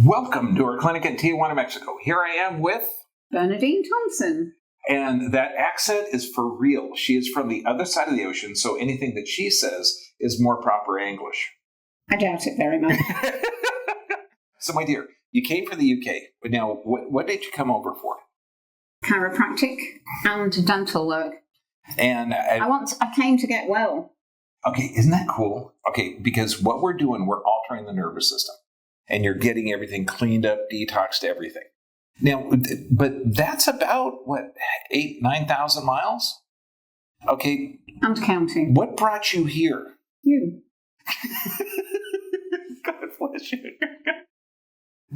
Welcome to our clinic in Tijuana, Mexico. Here I am with Bernardine Thompson. And that accent is for real. She is from the other side of the ocean, so anything that she says is more proper English. I doubt it very much. So, my dear, you came from the UK, but now what did you come over for? Chiropractic and dental work. And I came to get well. Okay, isn't that cool? Okay, because what we're doing, we're altering the nervous system, and you're getting everything cleaned up, detoxed, everything. Now, but that's about, 9,000 miles? Okay. And counting. What brought you here? You. God bless you.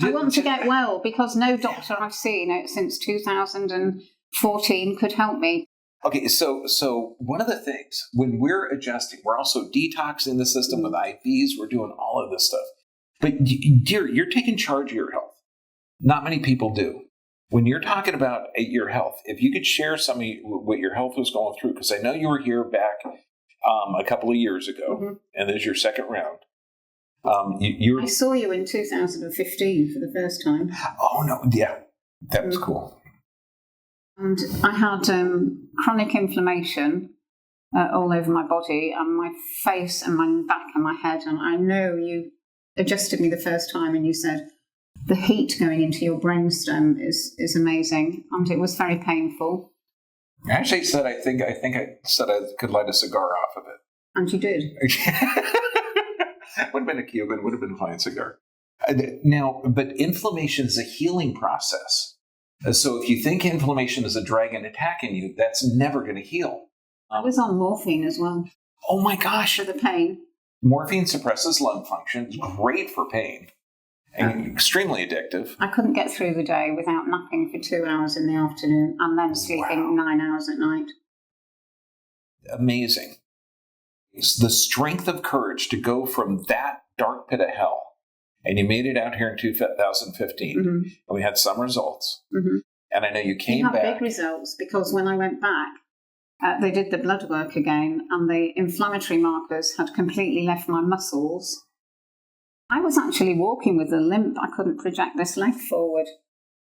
I want to get well because no doctor I've seen since 2014 could help me. Okay, so one of the things, when we're adjusting, we're also detoxing the system with IVs, we're doing all of this stuff. But, dear, you're taking charge of your health. Not many people do. When you're talking about your health, if you could share some of what your health was going through, because I know you were here back a couple of years ago, and this is your second round. I saw you in 2015 for the first time. Oh, no, yeah, that was cool. And I had chronic inflammation all over my body and my face and my back and my head. And I know you adjusted me the first time and you said, the heat going into your brainstem is amazing. And it was very painful. I actually said, I think I said I could light a cigar off of it. And you did. Would have been a Cuban, would have been a fine cigar. Now, but inflammation is a healing process. So if you think inflammation is a dragon attacking you, that's never going to heal. I was on morphine as well. Oh my gosh. For the pain. Morphine suppresses lung function. It's great for pain. And extremely addictive. I couldn't get through the day without napping for 2 hours in the afternoon and then sleeping 9 hours at night. Amazing. It's the strength of courage to go from that dark pit of hell. And you made it out here in 2015. And we had some results. And I know you came back. Big results because when I went back, they did the blood work again and the inflammatory markers had completely left my muscles. I was actually walking with a limp. I couldn't project this leg forward.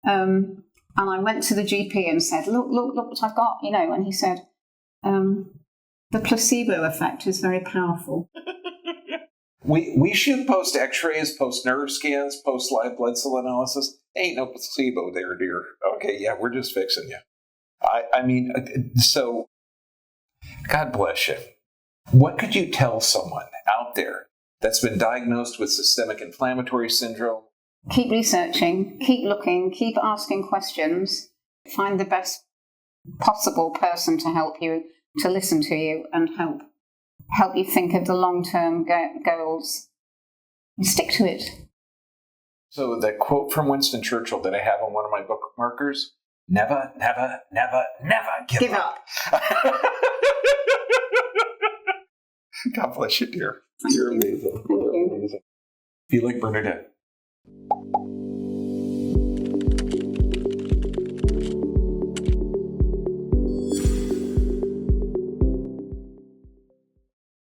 And I went to the GP and said, look what I've got, and he said, the placebo effect is very powerful. We should post x-rays, post nerve scans, post live blood cell analysis. Ain't no placebo there, dear. Okay, yeah, we're just fixing you. I mean, so God bless you. What could you tell someone out there that's been diagnosed with systemic inflammatory syndrome? Keep researching, keep looking, keep asking questions. Find the best possible person to help you, to listen to you and help you think of the long-term goals. And stick to it. So that quote from Winston Churchill that I have on one of my bookmarkers, never, never, never, never give up. God bless you, dear. You're amazing. Thank you. Amazing. Be like Bernardine.